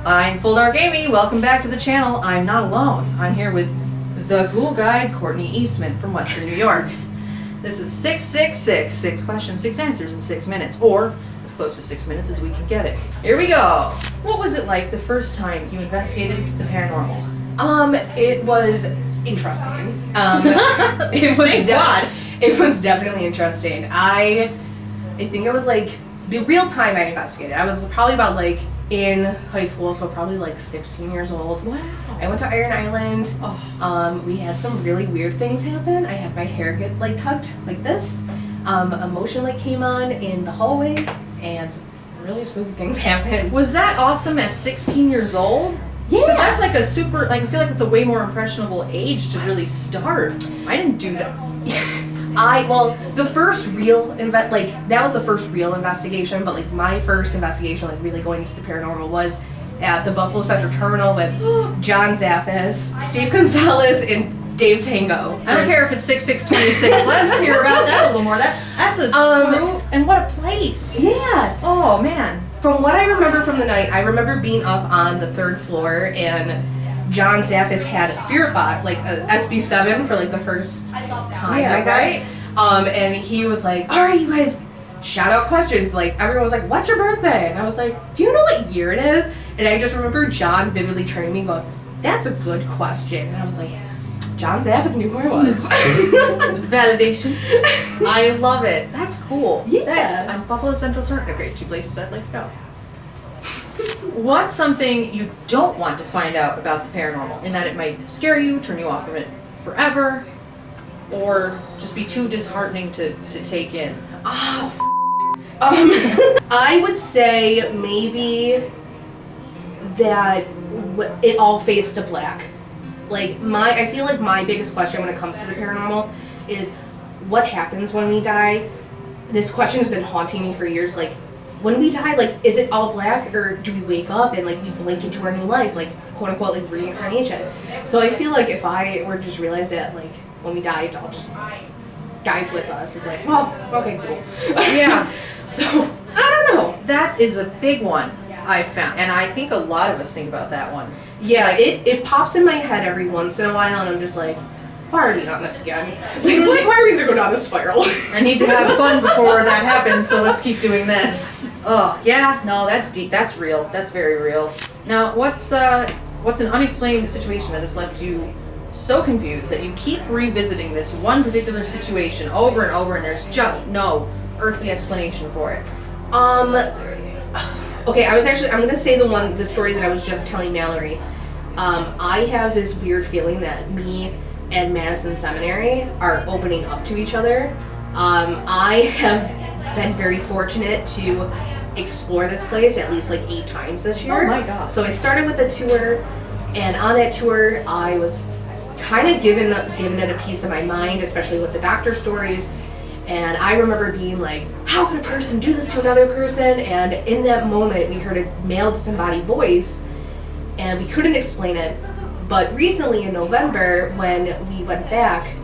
I'm Full Dark Amy. Welcome back to the channel. I'm not alone. I'm here with the Ghoul guide, Courtney Eastman from Western New York. This is 666, 6 questions, 6 answers in 6 minutes, or as close to 6 minutes as we can get it. Here we go. What was it like the first time you investigated the paranormal? It was interesting. It was definitely interesting. I think it was like the real time I investigated. I was probably about like in high school, so probably like 16 years old. Wow. I went to Iron Island. Oh. We had some really weird things happen. I had my hair get like tugged like this. A motion light came on in the hallway, and some really spooky things happened. Was that awesome at 16 years old? Yeah. Because that's like a super, like I feel like it's a way more impressionable age to really start. I didn't do that. The first real that was the first real investigation, but like my first investigation, like really going into the paranormal, was at the Buffalo Central Terminal with John Zaffis, Steve Gonzalez, and Dave Tango. I don't care if it's 6626. Let's hear about that a little more. That's a crew, and what a place. Yeah. Oh man. From what I remember from the night, I remember being up on the 3rd floor, and John Zaffis had a spirit bot, like a SB7 for like the first time, Yeah, I guess. And he was like, all right, you guys, shout out questions. Like, everyone was like, what's your birthday? And I was like, do you know what year it is? And I just remember John vividly turning to me and going, that's a good question. And I was like, John Zaffis knew who I was. Validation. I love it. That's cool. Yeah. That's Buffalo Central Terminal. Great, 2 places I'd like to go. What's something you don't want to find out about the paranormal, in that it might scare you, turn you off from it forever, or just be too disheartening to take in? I would say maybe that it all fades to black. Like I feel like my biggest question when it comes to the paranormal is, what happens when we die? This question has been haunting me for years. Like, when we die, like, is it all black, or do we wake up and like we blink into our new life, like quote unquote like reincarnation? So I feel like if I were to just realize that like when we die, it all just dies with us, it's like, well, okay, cool. Yeah. So I don't know. That is a big one I found, and I think a lot of us think about that one. Yeah, like, it pops in my head every once in a while, and I'm just like, why are we on this again? Like, why are we gonna go down this spiral? I need to have fun before that happens, so let's keep doing this. Oh, yeah, no, that's deep. That's real. That's very real. Now, what's an unexplained situation that has left you so confused that you keep revisiting this one particular situation over and over, and there's just no earthly explanation for it? Okay, I'm gonna say the story that I was just telling Mallory. I have this weird feeling that me and Madison Seminary are opening up to each other. I have been very fortunate to explore this place at least like 8 times this year. Oh my god. So I started with a tour, and on that tour I was kind of given it a piece of my mind, especially with the doctor stories. And I remember being like, how could a person do this to another person? And in that moment we heard a male disembodied voice, and we couldn't explain it. But recently in November, when we went back,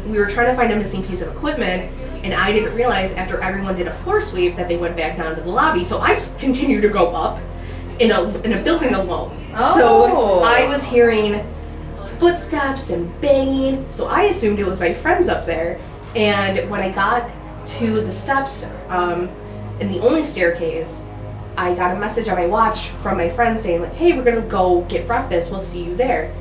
we were trying to find a missing piece of equipment, and I didn't realize after everyone did a floor sweep that they went back down to the lobby. So I just continued to go up in a building alone. Oh. So I was hearing footsteps and banging, so I assumed it was my friends up there. And when I got to the steps, in the only staircase, I got a message on my watch from my friend saying like, hey, we're gonna go get breakfast, we'll see you there.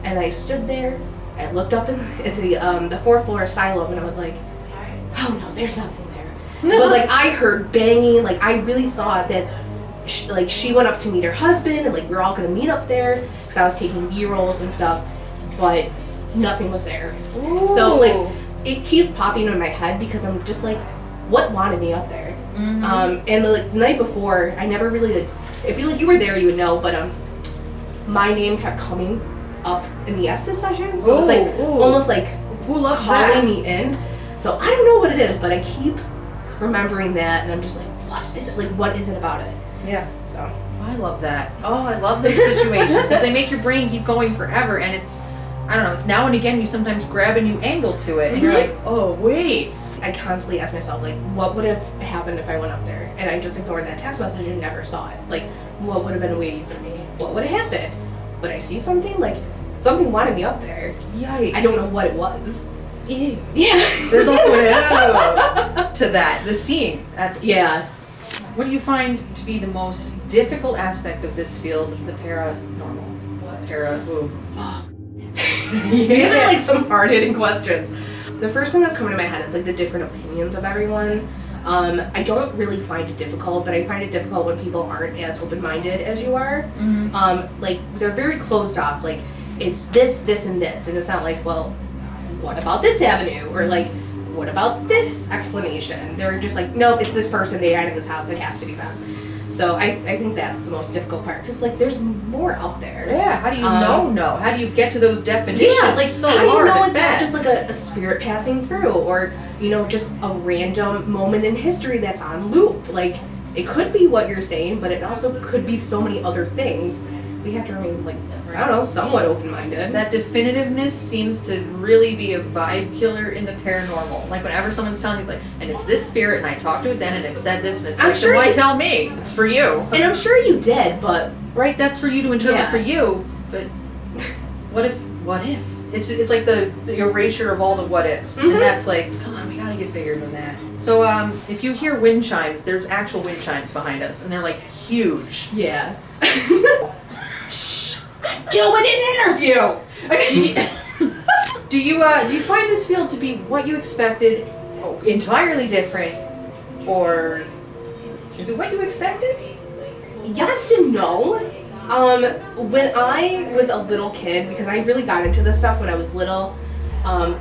And I stood there, I looked up in the 4th floor asylum, and I was like, oh no, there's nothing there. But like I heard banging, like I really thought that she went up to meet her husband, and like we were all gonna meet up there, because I was taking B-rolls and stuff, but nothing was there. Ooh. So like it keeps popping in my head, because I'm just like, what wanted me up there? Mm-hmm. And the night before, I never really if you you were there, you would know, but my name kept coming up in the Estes session, so it's like almost like who loves calling that? me in. So I don't know what it is, but I keep remembering that, and I'm just like, what is it? Like, what is it about it? Yeah. So I love that. Oh, I love those situations, because they make your brain keep going forever, and it's, I don't know, now and again you sometimes grab a new angle to it, and you're like, oh wait, I constantly ask myself, like, what would have happened if I went up there? And I just ignored that text message and never saw it. Like, what would have been waiting for me? What would have happened? Would I see something? Like, something wanted me up there. Yikes. I don't know what it was. Ew. Yeah. There's also an ew to that. The seeing. That's Yeah. What do you find to be the most difficult aspect of this field, the paranormal? These are like some hard-hitting questions. The first thing that's coming to my head is like the different opinions of everyone. I don't really find it difficult, but I find it difficult when people aren't as open-minded as you are. Mm-hmm. Like, they're very closed off. Like, it's this, this, and this. And it's not like, well, what about this avenue? Or like, what about this explanation? They're just like, nope, it's this person. They died in this house. It has to be them. So I think that's the most difficult part. Because, like, there's more out there. Yeah, how do you know? How do you get to those definitions? Yeah, like, so how do you hard know at it's not best. just like a spirit passing through, or, you know, just a random moment in history that's on loop? Like, it could be what you're saying, but it also could be so many other things. We have to remain, like, I don't know, somewhat open-minded. That definitiveness seems to really be a vibe killer in the paranormal. Like, whenever someone's telling you, like, and it's this spirit, and I talked to it then, and it said this, and it's I'm like, sure then why you- tell me? It's for you. And I'm sure you did, but Right, that's for you to interpret Yeah. for you. But what if? It's like the erasure of all the what ifs. Mhm. And that's like, come on, we gotta get bigger than that. So if you hear wind chimes, there's actual wind chimes behind us, and they're like huge. yeah. Shh, I'm doing an interview. Do you find this field to be what you expected, entirely different, or is it what you expected? Yes and no. When I was a little kid, because I really got into this stuff when I was little,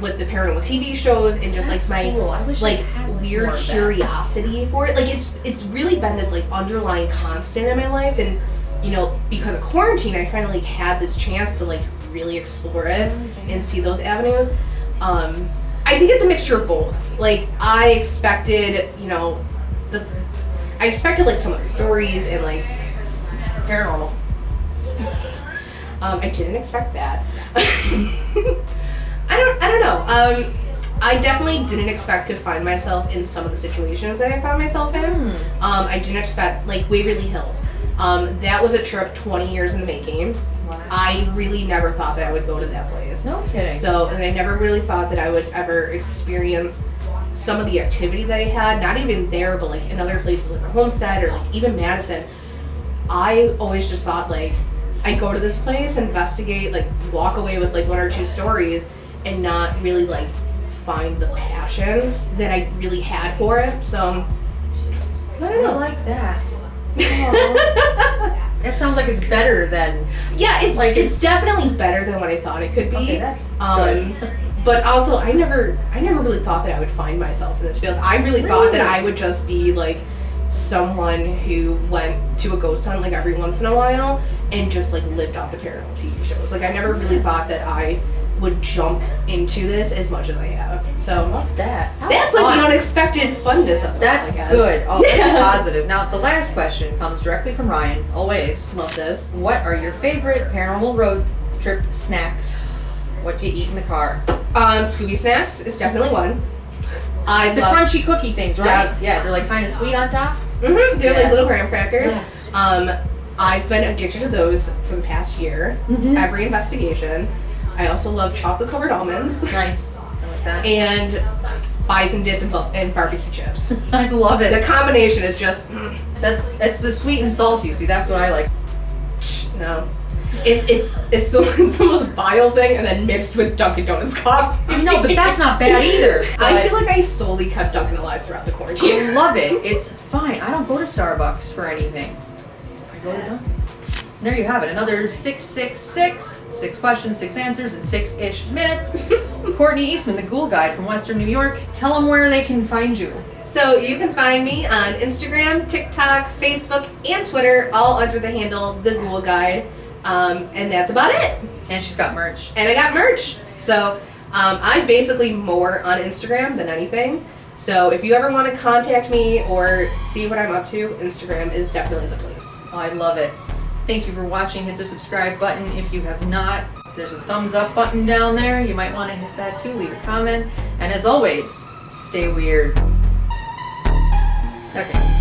with the paranormal TV shows and just That's like my cool. I wish I like had more weird of that. curiosity for it. Like it's really been this like underlying constant in my life, and you know, because of quarantine, I finally had this chance to like really explore it and see those avenues. I think it's a mixture of both. Like I expected, you know, I expected like some of the stories and like Paranormal. I didn't expect that. I don't know. I definitely didn't expect to find myself in some of the situations that I found myself in. I didn't expect, like, Waverly Hills. That was a trip 20 years in the making. Wow. I really never thought that I would go to that place. No kidding. So, and I never really thought that I would ever experience some of the activity that I had, not even there, but like in other places like the Homestead or like even Madison. I always just thought like, I go to this place, investigate, like walk away with like one or two stories and not really like find the passion that I really had for it. So, I don't I know. like that. Oh. It sounds like it's better than. Yeah, it's Like, like it's definitely better than what I thought it could be. Okay, that's good. But also, I never really thought that I would find myself in this field. I really thought that I would just be like someone who went to a ghost hunt like every once in a while and just like lived off the paranormal TV shows. Like I never really thought that I would jump into this as much as I have. So Love that. that's like the unexpected funness of it. That's I guess. good. Oh, that's Yeah. positive. Now, the last question comes directly from Ryan. Always. Love this. What are your favorite paranormal road trip snacks? What do you eat in the car? Scooby snacks is definitely one. I The love crunchy cookie things, right? Yeah. Yeah, they're like kind of sweet on top. Mm-hmm. They're Yes. like little graham crackers. Yes. I've been addicted to those for the past year. Mhm. Every investigation. I also love chocolate covered almonds Nice. I like that. and bison dip and barbecue chips. I love The it. combination is just That's the sweet and salty. See, that's what I like. no. It's the most vile thing, and then mixed with Dunkin' Donuts coffee. I know, but that's not bad either. I feel like I slowly kept Dunkin' alive throughout the quarantine. I love it. It's fine. I don't go to Starbucks for anything. I go to Dunkin'. There you have it. Another 666. 6 questions, 6 answers, in 6-ish minutes. Courtney Eastman, the Ghoul Guide from Western New York. Tell them where they can find you. So you can find me on Instagram, TikTok, Facebook, and Twitter, all under the handle The Ghoul Guide. And that's about it. And she's got merch. And I got merch. So I'm basically more on Instagram than anything. So if you ever want to contact me or see what I'm up to, Instagram is definitely the place. Oh, I love it. Thank you for watching. Hit the subscribe button if you have not. There's a thumbs up button down there. You might want to hit that too. Leave a comment. And as always, Stay weird. Okay.